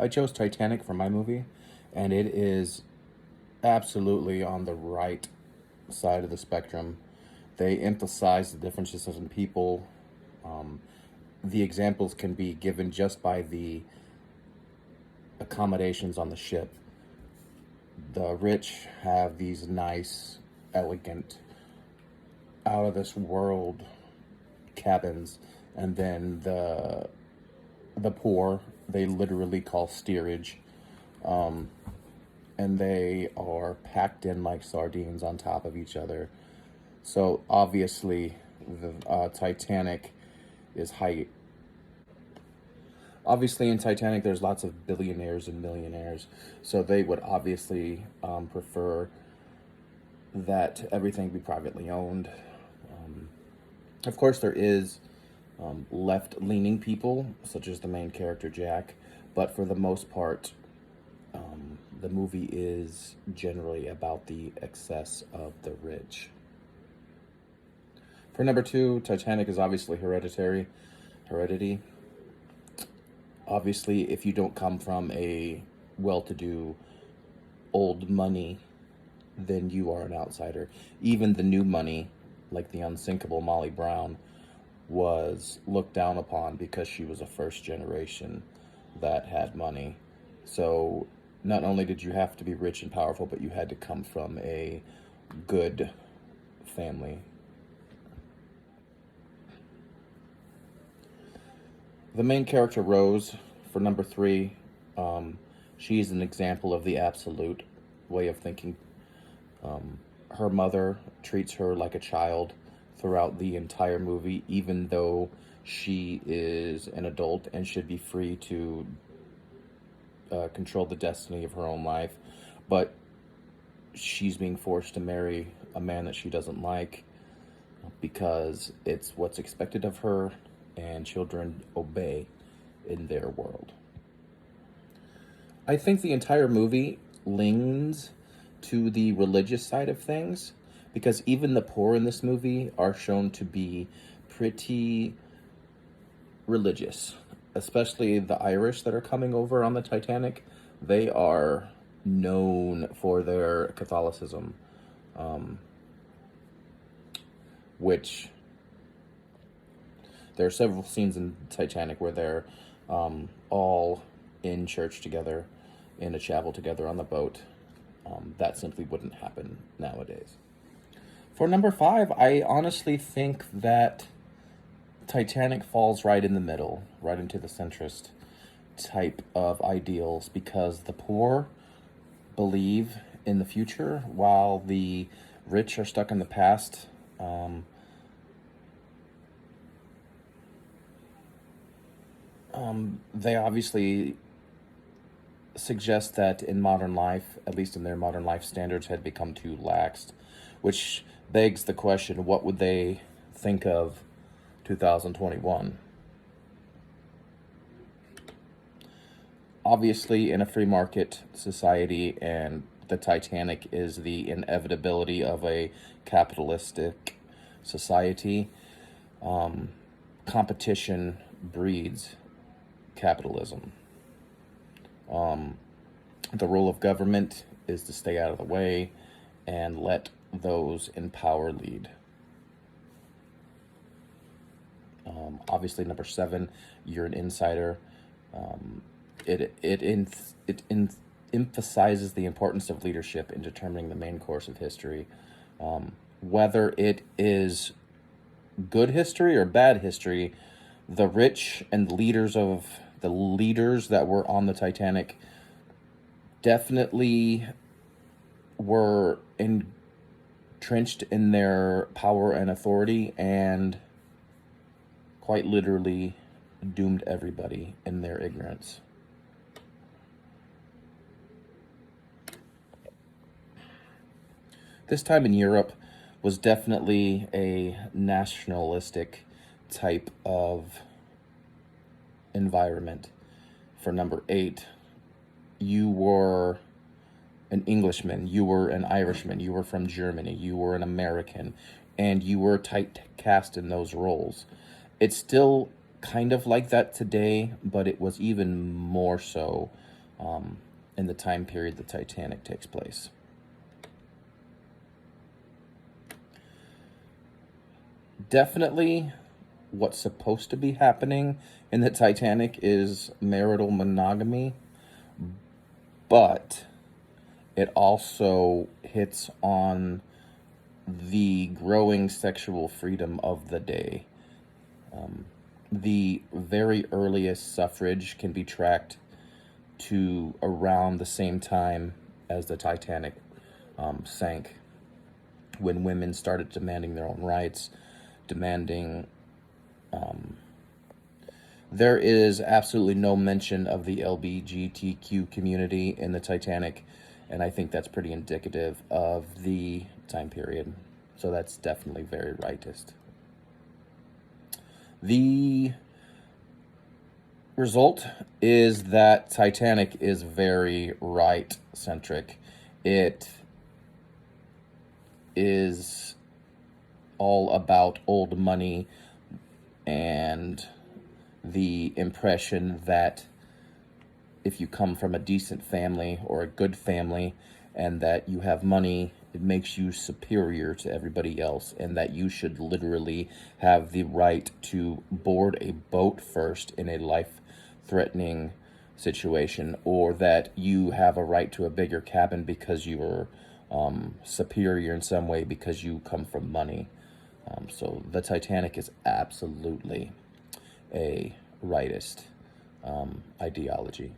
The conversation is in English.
I chose Titanic for my movie, and it is absolutely on the right side of the spectrum. They emphasize the differences in people. Um, the examples can be given just by the accommodations on the ship. The rich have these nice, elegant, out of this world cabins, and then the poor they literally call steerage, and they are packed in like sardines on top of each other. So obviously, the Titanic is high. Obviously, in Titanic, there's lots of billionaires and millionaires, so they would obviously prefer that everything be privately owned. Of course, there is left-leaning people, such as the main character Jack, but for the most part, the movie is generally about the excess of the rich. For number two, Titanic is obviously heredity. Obviously, if you don't come from a well-to-do old money, then you are an outsider. Even the new money, like the unsinkable Molly Brown, was looked down upon because she was a first generation that had money. So not only did you have to be rich and powerful, but you had to come from a good family. The main character, Rose, for number three, she's an example of the absolute way of thinking. Her mother treats her like a child throughout the entire movie, even though she is an adult and should be free to control the destiny of her own life. But she's being forced to marry a man that she doesn't like because it's what's expected of her, and children obey in their world. I think the entire movie leans to the religious side of things because even the poor in this movie are shown to be pretty religious, especially the Irish that are coming over on the Titanic. They are known for their Catholicism, which there are several scenes in Titanic where they're all in church together, in a chapel together on the boat. That simply wouldn't happen nowadays. For number five, I honestly think that Titanic falls right in the middle, right into the centrist type of ideals, because the poor believe in the future while the rich are stuck in the past. They obviously suggest that in modern life, at least in their modern life, standards had become too laxed, which begs the question, what would they think of 2021? Obviously, in a free market society, and the Titanic is the inevitability of a capitalistic society, competition breeds capitalism. The role of government is to stay out of the way and let those in power lead. Obviously, number seven, you're an insider. It emphasizes the importance of leadership in determining the main course of history, whether it is good history or bad history. The rich and the leaders that were on the Titanic definitely were entrenched in their power and authority, and quite literally doomed everybody in their ignorance. This time in Europe was definitely a nationalistic type of environment. For number eight, you were an Englishman, you were an Irishman, you were from Germany, you were an American, and you were typecast in those roles. It's still kind of like that today, but it was even more so in the time period the Titanic takes place. Definitely what's supposed to be happening in the Titanic is marital monogamy, but it also hits on the growing sexual freedom of the day. The very earliest suffrage can be tracked to around the same time as the Titanic sank, when women started demanding their own rights, demanding. There is absolutely no mention of the LGBTQ community in the Titanic, and I think that's pretty indicative of the time period. So that's definitely very rightist. The result is that Titanic is very right centric. It is all about old money and the impression that if you come from a decent family or a good family and that you have money, it makes you superior to everybody else, and that you should literally have the right to board a boat first in a life-threatening situation, or that you have a right to a bigger cabin because you are superior in some way because you come from money. So the Titanic is absolutely a rightist ideology.